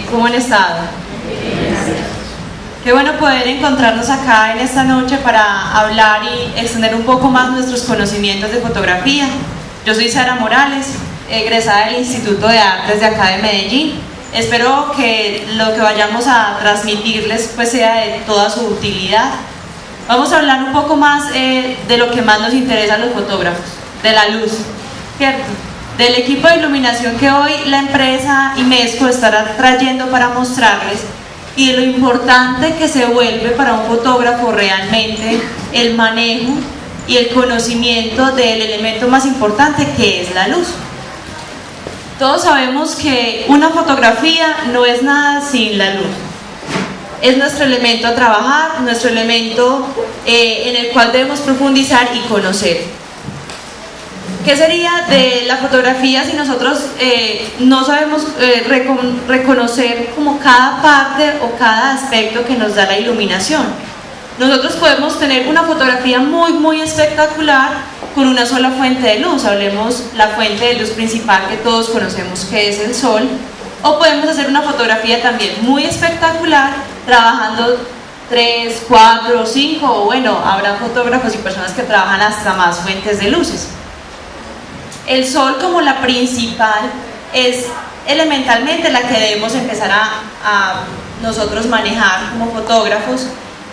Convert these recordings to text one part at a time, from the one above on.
¿Cómo han estado? Qué bueno poder encontrarnos acá en esta noche para hablar y extender un poco más nuestros conocimientos de fotografía. Yo soy Sara Morales, egresada del Instituto de Artes de acá de Medellín. Espero que lo que vayamos a transmitirles pues sea de toda su utilidad. Vamos a hablar un poco más de lo que más nos interesa a los fotógrafos, de la luz, ¿cierto? Del equipo de iluminación que hoy la empresa IMESCO estará trayendo para mostrarles y de lo importante que se vuelve para un fotógrafo realmente el manejo y el conocimiento del elemento más importante, que es la luz. Todos sabemos que una fotografía no es nada sin la luz. Es nuestro elemento a trabajar, nuestro elemento en el cual debemos profundizar y conocer. ¿Qué sería de la fotografía si nosotros no sabemos reconocer como cada parte o cada aspecto que nos da la iluminación? Nosotros podemos tener una fotografía muy espectacular con una sola fuente de luz. Hablemos la fuente de luz principal que todos conocemos, que es el sol. O podemos hacer una fotografía también muy espectacular trabajando 3, 4, 5, o bueno, habrá fotógrafos y personas que trabajan hasta más fuentes de luces. El sol como la principal es elementalmente la que debemos empezar a nosotros manejar como fotógrafos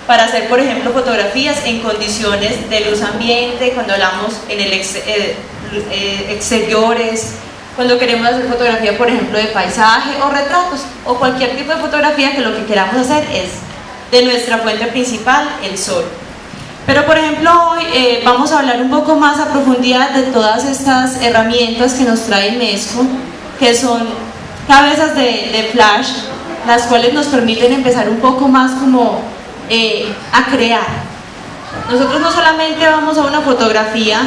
para hacer, por ejemplo, fotografías en condiciones de luz ambiente, cuando hablamos en el exteriores, cuando queremos hacer fotografía, por ejemplo, de paisaje o retratos, o cualquier tipo de fotografía que lo que queramos hacer es de nuestra fuente principal, el sol. Pero por ejemplo hoy vamos a hablar un poco más a profundidad de todas estas herramientas que nos trae IMESCO, que son cabezas de flash, las cuales nos permiten empezar un poco más como a crear. Nosotros no solamente vamos a una fotografía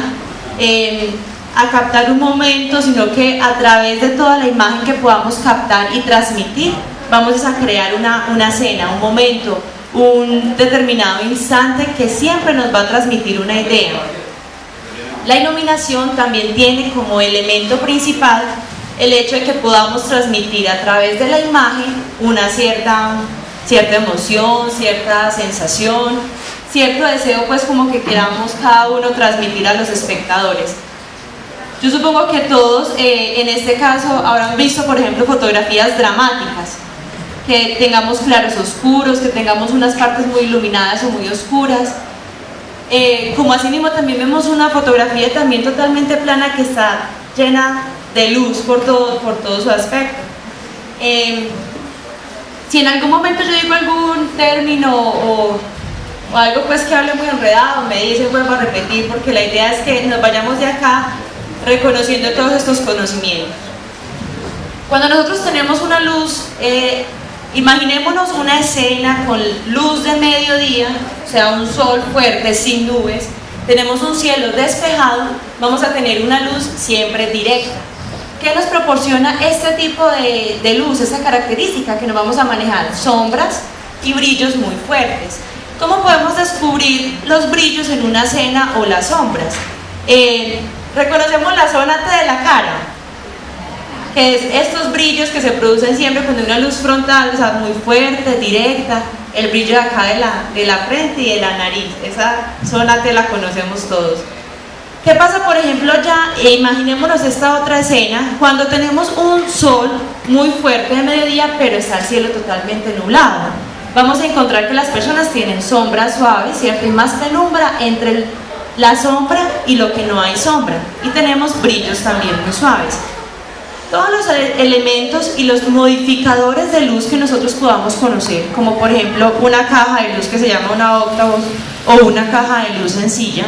a captar un momento, sino que a través de toda la imagen que podamos captar y transmitir, vamos a crear una escena, un momento, un determinado instante que siempre nos va a transmitir una idea. La iluminación también tiene como elemento principal el hecho de que podamos transmitir a través de la imagen una cierta emoción, cierta sensación, cierto deseo, pues como que queramos cada uno transmitir a los espectadores. Yo supongo que todos en este caso habrán visto, por ejemplo, fotografías dramáticas, que tengamos claros oscuros, que tengamos unas partes muy iluminadas o muy oscuras. Como así mismo también vemos una fotografía también totalmente plana que está llena de luz por todo su aspecto. Si en algún momento yo digo algún término o algo pues que hable muy enredado, me dicen, vuelvo a repetir, porque la idea es que nos vayamos de acá reconociendo todos estos conocimientos. Cuando nosotros tenemos una luz, imaginémonos una escena con luz de mediodía, o sea, un sol fuerte, sin nubes, tenemos un cielo despejado, vamos a tener una luz siempre directa. ¿Qué nos proporciona este tipo de luz, esta característica que nos vamos a manejar? Sombras y brillos muy fuertes. ¿Cómo podemos descubrir los brillos en una escena o las sombras? Reconocemos la zona T de la cara, que es estos brillos que se producen siempre cuando hay una luz frontal, o sea, muy fuerte, directa, el brillo de acá de la frente y de la nariz, esa zona T la conocemos todos. ¿Qué pasa, por ejemplo, ya, imaginémonos esta otra escena, cuando tenemos un sol muy fuerte de mediodía, pero está el cielo totalmente nublado? Vamos a encontrar que las personas tienen sombras suaves, ¿cierto? Y más penumbra entre la sombra y lo que no hay sombra. Y tenemos brillos también muy suaves. Todos los elementos y los modificadores de luz que nosotros podamos conocer, como por ejemplo una caja de luz que se llama una octavos o una caja de luz sencilla,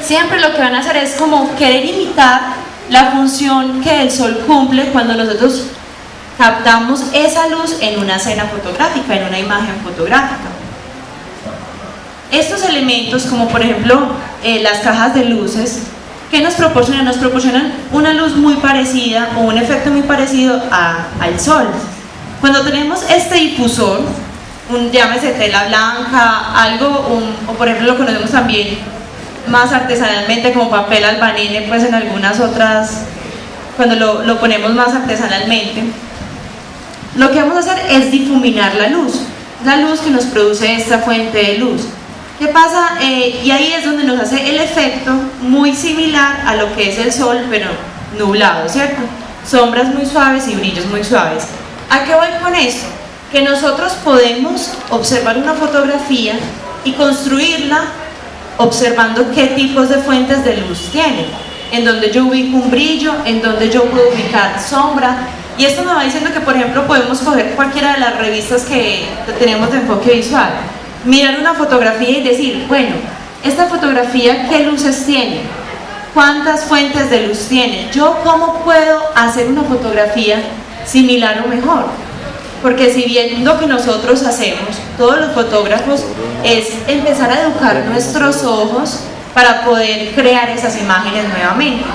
siempre lo que van a hacer es como querer imitar la función que el sol cumple cuando nosotros captamos esa luz en una escena fotográfica, en una imagen fotográfica. Estos elementos, como por ejemplo las cajas de luces, ¿qué nos proporcionan? Nos proporcionan una luz muy parecida o un efecto muy parecido al sol. Cuando tenemos este difusor, llámese tela blanca, o por ejemplo lo conocemos también más artesanalmente como papel albanene, pues en algunas otras, cuando lo ponemos más artesanalmente, lo que vamos a hacer es difuminar la luz que nos produce esta fuente de luz. ¿Qué pasa? Y ahí es donde nos hace el efecto muy similar a lo que es el sol, pero nublado, ¿cierto? Sombras muy suaves y brillos muy suaves. ¿A qué voy con esto? Que nosotros podemos observar una fotografía y construirla observando qué tipos de fuentes de luz tiene, en donde yo ubico un brillo, en donde yo puedo ubicar sombra. Y esto me va diciendo que, por ejemplo, podemos coger cualquiera de las revistas que tenemos de enfoque visual, mirar una fotografía y decir, bueno, esta fotografía, ¿qué luces tiene? ¿Cuántas fuentes de luz tiene? ¿Yo cómo puedo hacer una fotografía similar o mejor? Porque si bien lo que nosotros hacemos, todos los fotógrafos, es empezar a educar nuestros ojos para poder crear esas imágenes nuevamente.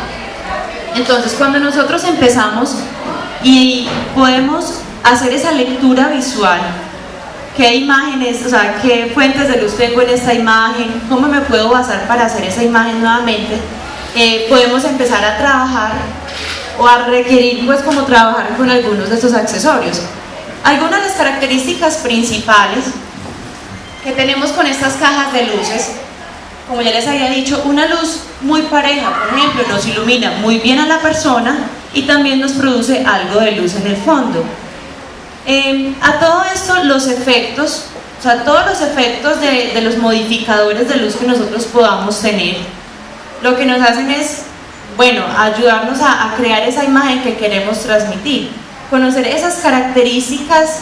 Entonces, cuando nosotros empezamos y podemos hacer esa lectura visual, qué imágenes, o sea, qué fuentes de luz tengo en esta imagen, cómo me puedo basar para hacer esa imagen nuevamente, podemos empezar a trabajar o a requerir, pues, como trabajar con algunos de estos accesorios. Algunas de las características principales que tenemos con estas cajas de luces, como ya les había dicho, una luz muy pareja, por ejemplo, nos ilumina muy bien a la persona y también nos produce algo de luz en el fondo. A todo esto, los efectos, o sea, todos los efectos de los modificadores de luz que nosotros podamos tener, lo que nos hacen es, bueno, ayudarnos a crear esa imagen que queremos transmitir, conocer esas características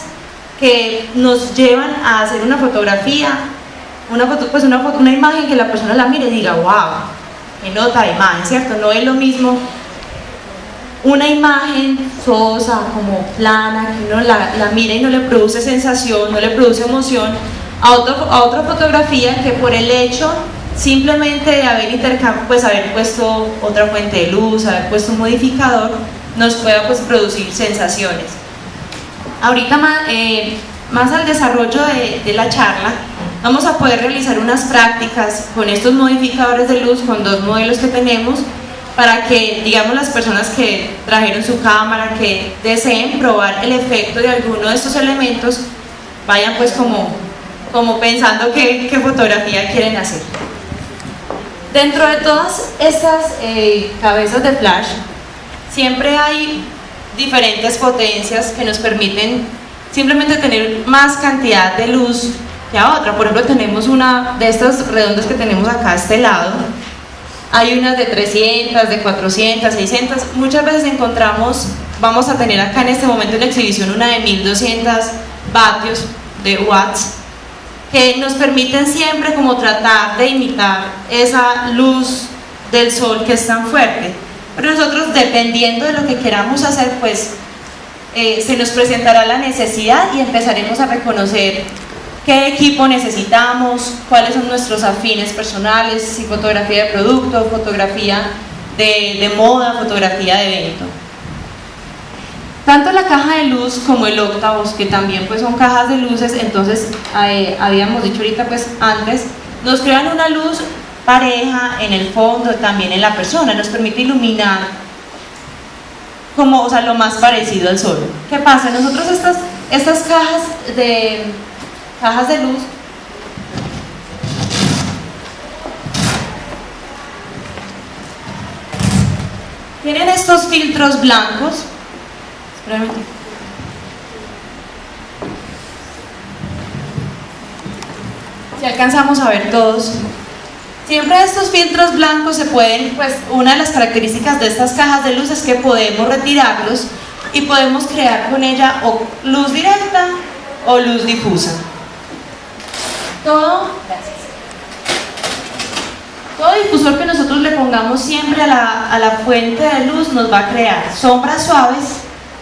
que nos llevan a hacer una fotografía, una imagen que la persona la mire y diga, wow, qué nota de imagen, ¿cierto? No es lo mismo una imagen sosa, como plana, que uno la mira y no le produce sensación, no le produce emoción, a otra fotografía que por el hecho simplemente de haber puesto otra fuente de luz, haber puesto un modificador, nos pueda, pues, producir sensaciones. Ahorita más al desarrollo de la charla, vamos a poder realizar unas prácticas con estos modificadores de luz, con dos modelos que tenemos, para que, digamos, las personas que trajeron su cámara, que deseen probar el efecto de alguno de estos elementos, vayan, pues, como pensando qué fotografía quieren hacer. Dentro de todas estas cabezas de flash, siempre hay diferentes potencias que nos permiten simplemente tener más cantidad de luz que a otra. Por ejemplo, tenemos una de estas redondas que tenemos acá a este lado, hay unas de 300, de 400, 600, muchas veces encontramos, vamos a tener acá en este momento en la exhibición una de 1200 vatios de watts, que nos permiten siempre como tratar de imitar esa luz del sol que es tan fuerte. Pero nosotros, dependiendo de lo que queramos hacer, pues se nos presentará la necesidad y empezaremos a reconocer qué equipo necesitamos, cuáles son nuestros afines personales, si fotografía de producto, fotografía de moda, fotografía de evento. Tanto la caja de luz como el Octavos, que también, pues, son cajas de luces, entonces habíamos dicho ahorita, pues, antes, nos crean una luz pareja en el fondo, también en la persona, nos permite iluminar como, o sea, lo más parecido al sol. ¿Qué pasa? Nosotros estas cajas de luz tienen estos filtros blancos. Si alcanzamos a ver todos, siempre estos filtros blancos se pueden, pues, una de las características de estas cajas de luz es que podemos retirarlos y podemos crear con ella o luz directa o luz difusa. Todo difusor que nosotros le pongamos siempre a la fuente de luz nos va a crear sombras suaves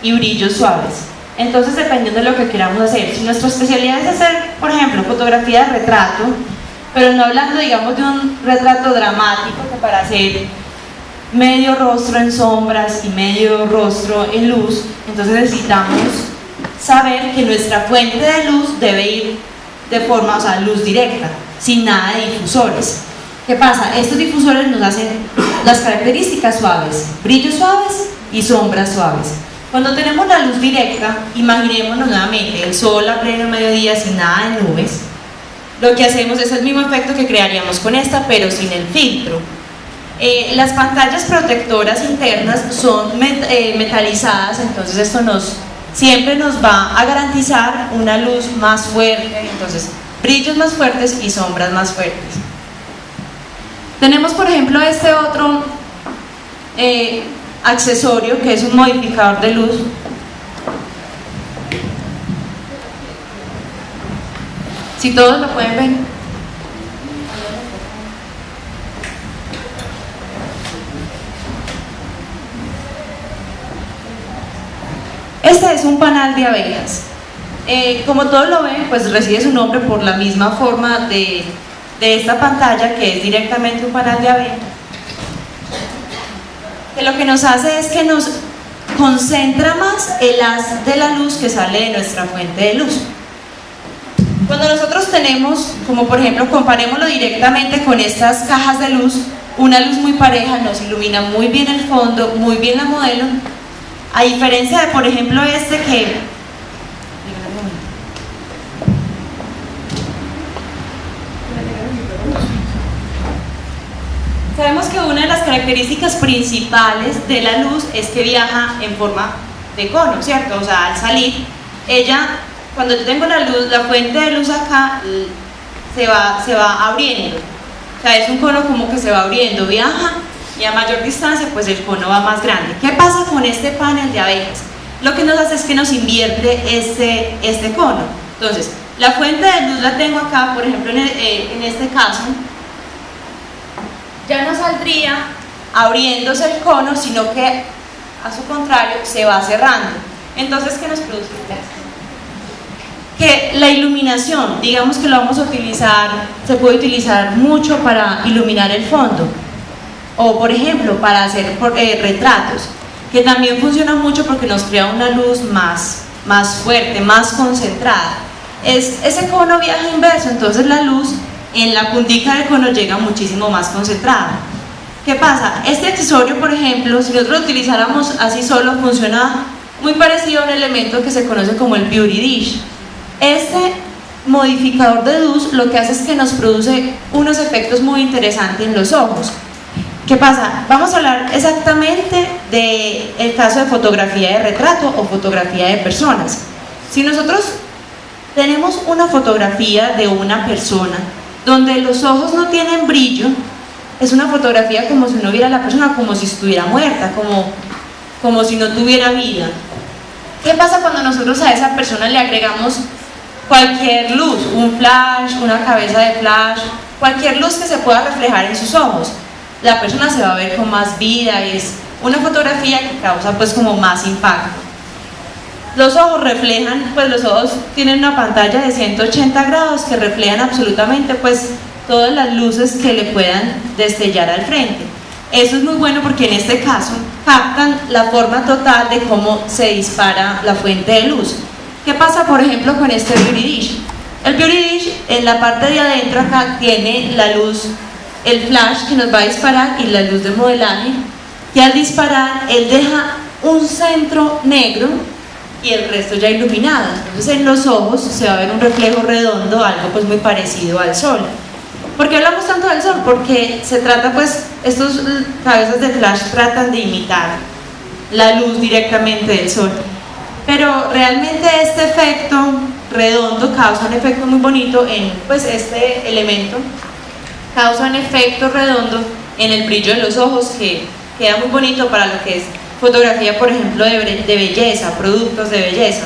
y brillos suaves. Entonces, dependiendo de lo que queramos hacer, si nuestra especialidad es hacer, por ejemplo, fotografía de retrato, pero no hablando, digamos, de un retrato dramático, que para hacer medio rostro en sombras y medio rostro en luz, entonces necesitamos saber que nuestra fuente de luz debe ir de forma, o sea, luz directa, sin nada de difusores. ¿Qué pasa? Estos difusores nos hacen las características suaves, brillos suaves y sombras suaves. Cuando tenemos la luz directa, imaginémonos nuevamente el sol a pleno mediodía sin nada de nubes. Lo que hacemos es el mismo efecto que crearíamos con esta, pero sin el filtro. Las pantallas protectoras internas son metalizadas, entonces esto siempre nos va a garantizar una luz más fuerte, entonces brillos más fuertes y sombras más fuertes. Tenemos por ejemplo este otro accesorio que es un modificador de luz. Si todos lo pueden ver. Este es un panal de abejas. Como todos lo ven, pues recibe su nombre por la misma forma de esta pantalla, que es directamente un panal de abejas. Que lo que nos hace es que nos concentra más el haz de la luz que sale de nuestra fuente de luz. Cuando nosotros tenemos, como por ejemplo, comparémoslo directamente con estas cajas de luz, una luz muy pareja nos ilumina muy bien el fondo, muy bien la modelo, a diferencia de, por ejemplo, este que... Sabemos que una de las características principales de la luz es que viaja en forma de cono, ¿cierto? O sea, al salir, cuando yo tengo la luz, la fuente de luz acá se va abriendo. O sea, es un cono como que se va abriendo, viaja, y a mayor distancia pues el cono va más grande. ¿Qué pasa con este panel de abejas? Lo que nos hace es que nos invierte este cono. Entonces, la fuente de luz la tengo acá, por ejemplo, en este caso, ya no saldría abriéndose el cono, sino que a su contrario se va cerrando. Entonces, ¿qué nos produce? Que la iluminación, digamos que lo vamos a utilizar, se puede utilizar mucho para iluminar el fondo, o por ejemplo para hacer retratos, que también funciona mucho porque nos crea una luz más fuerte, más concentrada. Ese cono viaja inverso, entonces la luz en la puntica del cono llega muchísimo más concentrada. ¿Qué pasa? Este accesorio, por ejemplo, si nosotros lo utilizáramos así solo, funciona muy parecido a un elemento que se conoce como el Beauty Dish. Este modificador de luz lo que hace es que nos produce unos efectos muy interesantes en los ojos. ¿Qué pasa? Vamos a hablar exactamente del caso de fotografía de retrato o fotografía de personas. Si nosotros tenemos una fotografía de una persona donde los ojos no tienen brillo, es una fotografía como si no viera la persona, como si estuviera muerta, como si no tuviera vida. ¿Qué pasa cuando nosotros a esa persona le agregamos cualquier luz, un flash, una cabeza de flash, cualquier luz que se pueda reflejar en sus ojos? La persona se va a ver con más vida y es una fotografía que causa pues como más impacto. Los ojos reflejan, pues los ojos tienen una pantalla de 180 grados que reflejan absolutamente pues todas las luces que le puedan destellar al frente. Eso es muy bueno porque en este caso captan la forma total de cómo se dispara la fuente de luz. ¿Qué pasa por ejemplo con este Beauty Dish? El Beauty Dish en la parte de adentro acá tiene la luz, el flash que nos va a disparar y la luz de modelaje, que al disparar él deja un centro negro y el resto ya iluminado. Entonces en los ojos se va a ver un reflejo redondo, algo pues muy parecido al sol. ¿Por qué hablamos tanto del sol? Porque se trata pues, estos cabezas de flash tratan de imitar la luz directamente del sol, pero realmente este efecto redondo causa un efecto muy bonito en pues este elemento, causa un efecto redondo en el brillo de los ojos que queda muy bonito para lo que es fotografía, por ejemplo, de belleza, productos de belleza.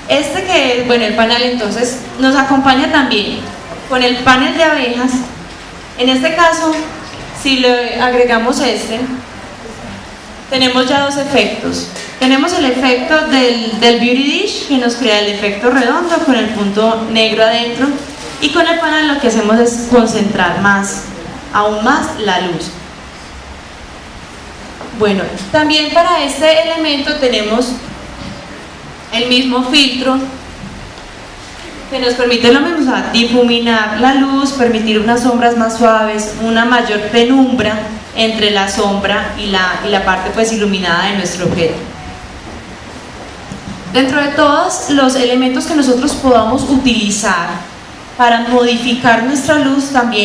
Este que es, bueno, el panel entonces nos acompaña también con el panel de abejas. En este caso, si le agregamos tenemos ya dos efectos. Tenemos el efecto del Beauty Dish, que nos crea el efecto redondo con el punto negro adentro, y con el panel lo que hacemos es concentrar aún más la luz. Bueno, también para este elemento tenemos el mismo filtro que nos permite lo mismo, o sea, difuminar la luz, permitir unas sombras más suaves, una mayor penumbra entre la sombra y la parte pues iluminada de nuestro objeto. Dentro de todos los elementos que nosotros podamos utilizar para modificar nuestra luz, también